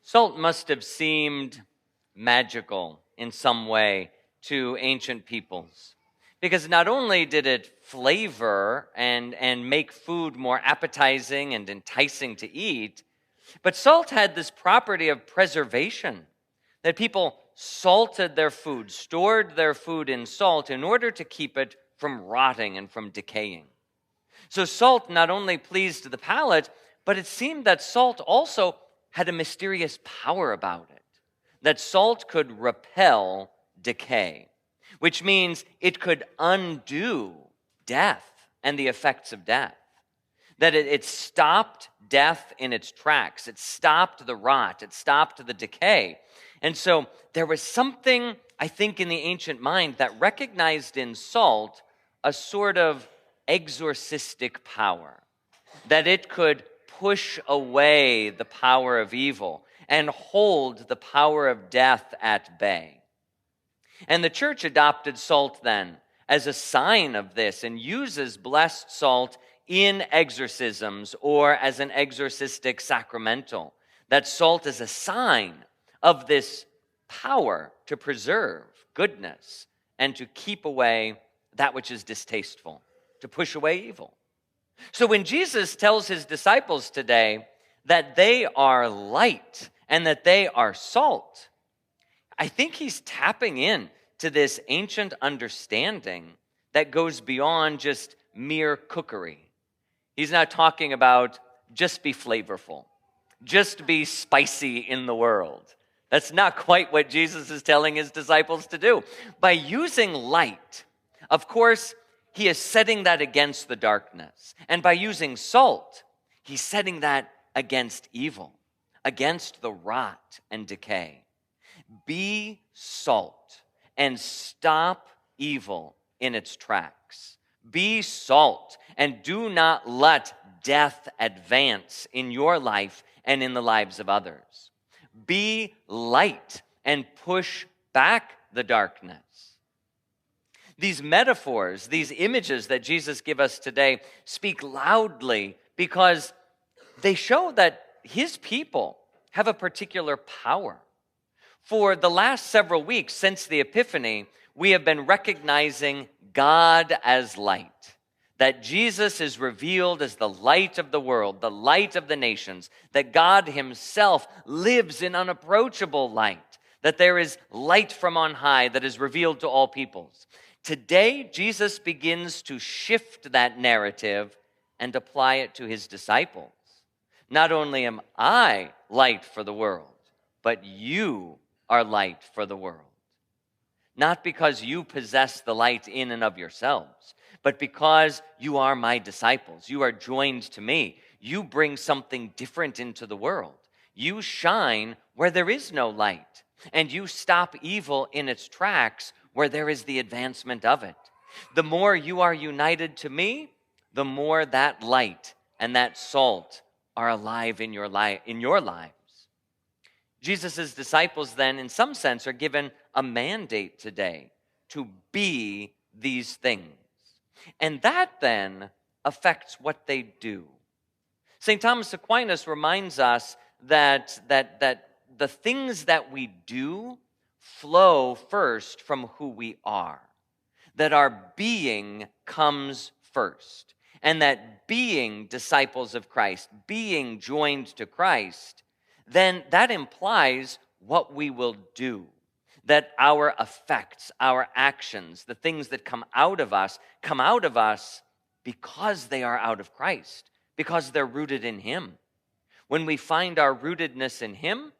Salt must have seemed magical in some way to ancient peoples, because not only did it flavor and make food more appetizing and enticing to eat, but salt had this property of preservation, that people salted their food, stored their food in salt in order to keep it from rotting and from decaying. So salt not only pleased the palate, but it seemed that salt also had a mysterious power about it, that salt could repel decay, which means it could undo death and the effects of death, that it stopped death in its tracks, it stopped the rot, it stopped the decay. And so there was something, I think, in the ancient mind that recognized in salt a sort of exorcistic power, that it could push away the power of evil and hold the power of death at bay. And the church adopted salt then as a sign of this and uses blessed salt in exorcisms or as an exorcistic sacramental. That salt is a sign of this power to preserve goodness and to keep away that which is distasteful, to push away evil. So when Jesus tells his disciples today that they are light and that they are salt, I think he's tapping in to this ancient understanding that goes beyond just mere cookery. He's not talking about just be flavorful, just be spicy in the world. That's not quite what Jesus is telling his disciples to do. By using light, of course, he is setting that against the darkness. And by using salt, he's setting that against evil, against the rot and decay. Be salt and stop evil in its tracks. Be salt and do not let death advance in your life and in the lives of others. Be light and push back the darkness. These metaphors, these images that Jesus gives us today speak loudly because they show that his people have a particular power. For the last several weeks since the Epiphany, we have been recognizing God as light, that Jesus is revealed as the light of the world, the light of the nations, that God himself lives in unapproachable light, that there is light from on high that is revealed to all peoples. Today, Jesus begins to shift that narrative and apply it to his disciples. Not only am I light for the world, but you are light for the world. Not because you possess the light in and of yourselves, but because you are my disciples. You are joined to me. You bring something different into the world. You shine where there is no light, and you stop evil in its tracks where there is the advancement of it. The more you are united to me, the more that light and that salt are alive in your lives. Jesus' disciples then, in some sense, are given a mandate today to be these things. And that then affects what they do. St. Thomas Aquinas reminds us that the things that we do flow first from who we are, that our being comes first, and that being disciples of Christ, being joined to Christ, then that implies what we will do, that our effects, our actions, the things that come out of us because they are out of Christ, because they're rooted in him. When we find our rootedness in him,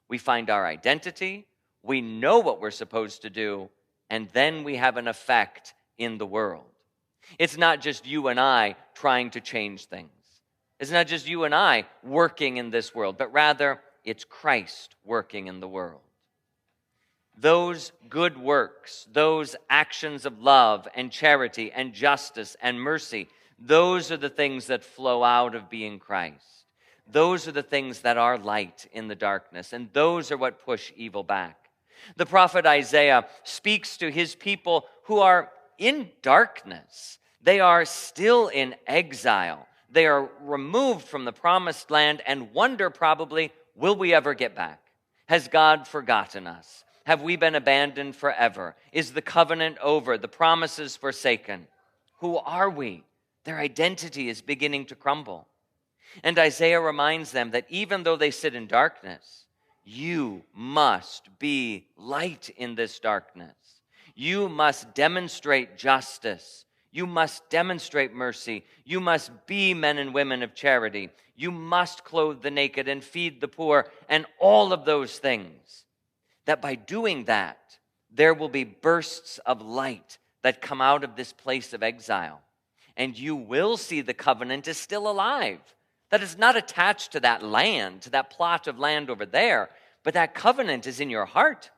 we find our identity, we know what we're supposed to do, and then we have an effect in the world. It's not just you and I trying to change things. It's not just you and I working in this world, but rather it's Christ working in the world. Those good works, those actions of love and charity and justice and mercy, those are the things that flow out of being Christ. Those are the things that are light in the darkness, and those are what push evil back. The prophet Isaiah speaks to his people who are in darkness. They are still in exile. They are removed from the promised land and wonder probably, Will we ever get back? Has God forgotten us? Have we been abandoned forever? Is the covenant over? The promises forsaken? Who are we? Their identity is beginning to crumble. And Isaiah reminds them that even though they sit in darkness, you must be light in this darkness. You must demonstrate justice. You must demonstrate mercy. You must be men and women of charity. You must clothe the naked and feed the poor and all of those things. That by doing that, there will be bursts of light that come out of this place of exile. And you will see the covenant is still alive. That is not attached to that land, to that plot of land over there, but that covenant is in your heart.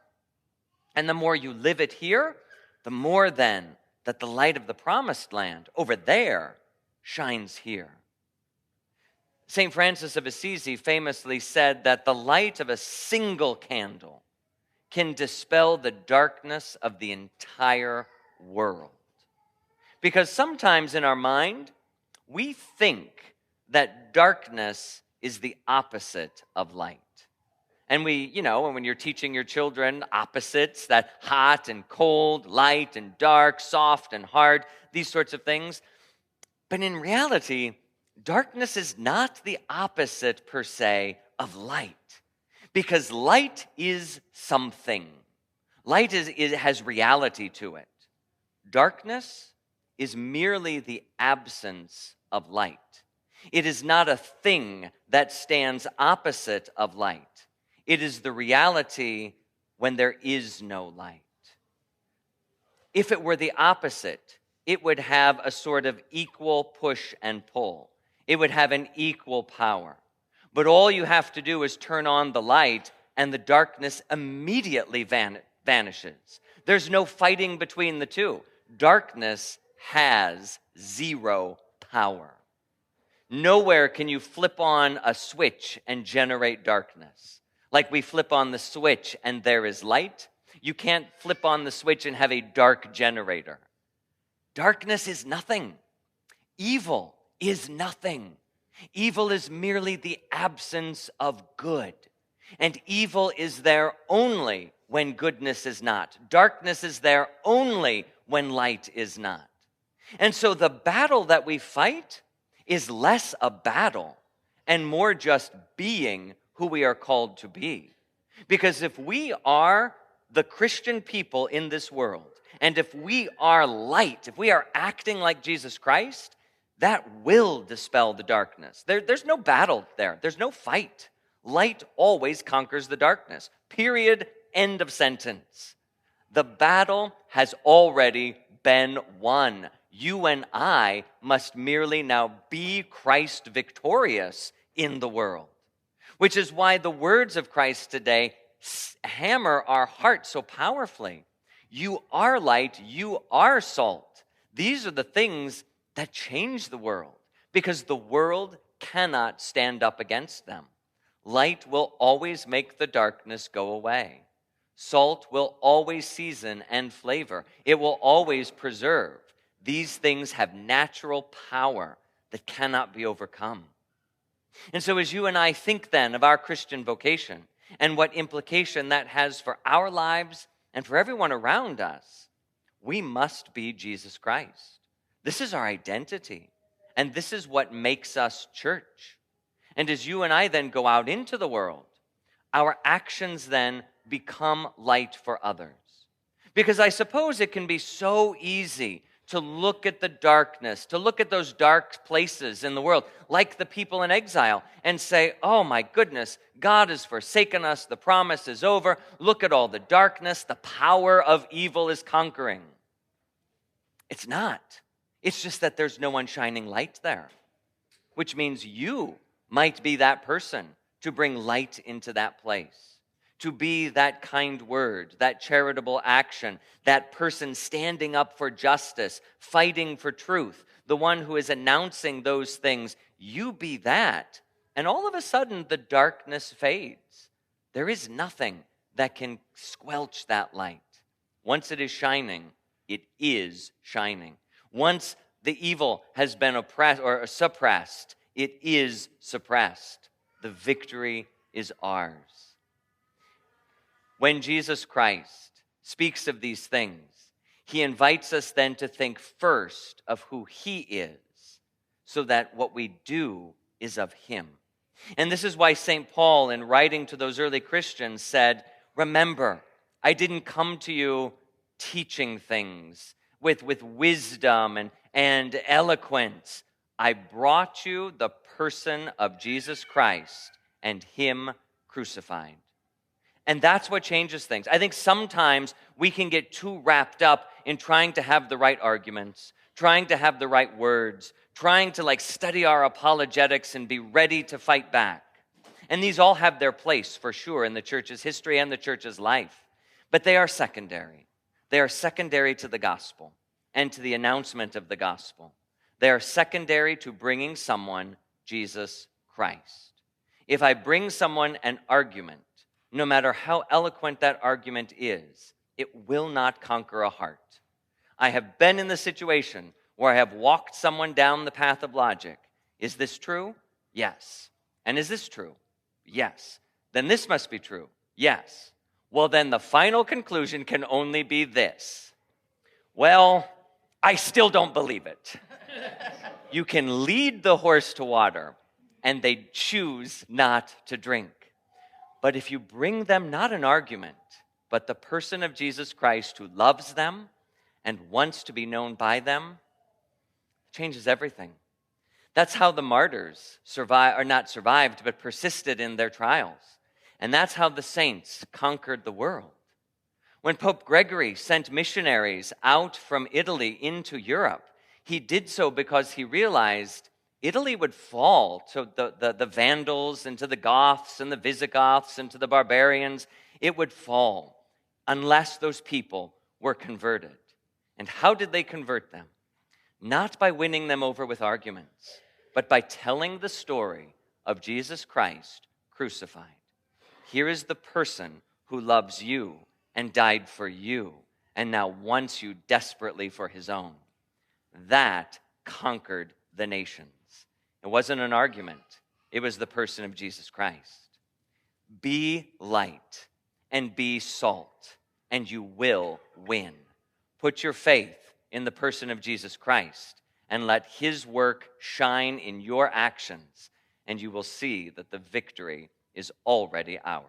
And the more you live it here, the more then that the light of the promised land over there shines here. St. Francis of Assisi famously said that the light of a single candle can dispel the darkness of the entire world. Because sometimes in our mind, we think that darkness is the opposite of light. And when you're teaching your children opposites, that hot and cold, light and dark, soft and hard, these sorts of things. But in reality, darkness is not the opposite per se of light. Because light is something. Light has reality to it. Darkness is merely the absence of light. It is not a thing that stands opposite of light. It is the reality when there is no light. If it were the opposite, it would have a sort of equal push and pull. It would have an equal power. But all you have to do is turn on the light, and the darkness immediately vanishes. There's no fighting between the two. Darkness has zero power. Nowhere can you flip on a switch and generate darkness. Like we flip on the switch and there is light. You can't flip on the switch and have a dark generator. Darkness is nothing. Evil is nothing. Evil is merely the absence of good. And evil is there only when goodness is not. Darkness is there only when light is not. And so the battle that we fight is less a battle and more just being who we are called to be. Because if we are the Christian people in this world, and if we are light, if we are acting like Jesus Christ, that will dispel the darkness. There's no battle there. There's no fight. Light always conquers the darkness. Period. End of sentence. The battle has already been won. You and I must merely now be Christ victorious in the world. Which is why the words of Christ today hammer our heart so powerfully. You are light, you are salt. These are the things that change the world, because the world cannot stand up against them. Light will always make the darkness go away. Salt will always season and flavor. It will always preserve. These things have natural power that cannot be overcome. And so as you and I think then of our Christian vocation and what implication that has for our lives and for everyone around us, we must be Jesus Christ. This is our identity, and this is what makes us church. And as you and I then go out into the world, our actions then become light for others. Because I suppose it can be so easy to look at the darkness, to look at those dark places in the world, like the people in exile, and say, oh my goodness, God has forsaken us, the promise is over, look at all the darkness, the power of evil is conquering. It's not. It's just that there's no one shining light there, which means you might be that person to bring light into that place, to be that kind word, that charitable action, that person standing up for justice, fighting for truth, the one who is announcing those things. You be that, and all of a sudden the darkness fades. There is nothing that can squelch that light. Once it is shining, it is shining. Once the evil has been oppressed or suppressed, it is suppressed. The victory is ours. When Jesus Christ speaks of these things, he invites us then to think first of who he is, so that what we do is of him. And this is why St. Paul, in writing to those early Christians, said, remember, I didn't come to you teaching things with wisdom and eloquence. I brought you the person of Jesus Christ and him crucified. And that's what changes things. I think sometimes we can get too wrapped up in trying to have the right arguments, trying to have the right words, trying to study our apologetics and be ready to fight back. And these all have their place for sure in the church's history and the church's life. But they are secondary. They are secondary to the gospel and to the announcement of the gospel. They are secondary to bringing someone Jesus Christ. If I bring someone an argument, no matter how eloquent that argument is, it will not conquer a heart. I have been in the situation where I have walked someone down the path of logic. Is this true? Yes. And is this true? Yes. Then this must be true. Yes. Well, then the final conclusion can only be this. Well, I still don't believe it. You can lead the horse to water, and they choose not to drink. But if you bring them not an argument, but the person of Jesus Christ who loves them and wants to be known by them, it changes everything. That's how the martyrs survived, but persisted in their trials. And that's how the saints conquered the world. When Pope Gregory sent missionaries out from Italy into Europe, he did so because he realized Italy would fall to the Vandals and to the Goths and the Visigoths and to the barbarians. It would fall unless those people were converted. And how did they convert them? Not by winning them over with arguments, but by telling the story of Jesus Christ crucified. Here is the person who loves you and died for you and now wants you desperately for his own. That conquered the nations. It wasn't an argument. It was the person of Jesus Christ. Be light and be salt, and you will win. Put your faith in the person of Jesus Christ and let his work shine in your actions, and you will see that the victory is already ours.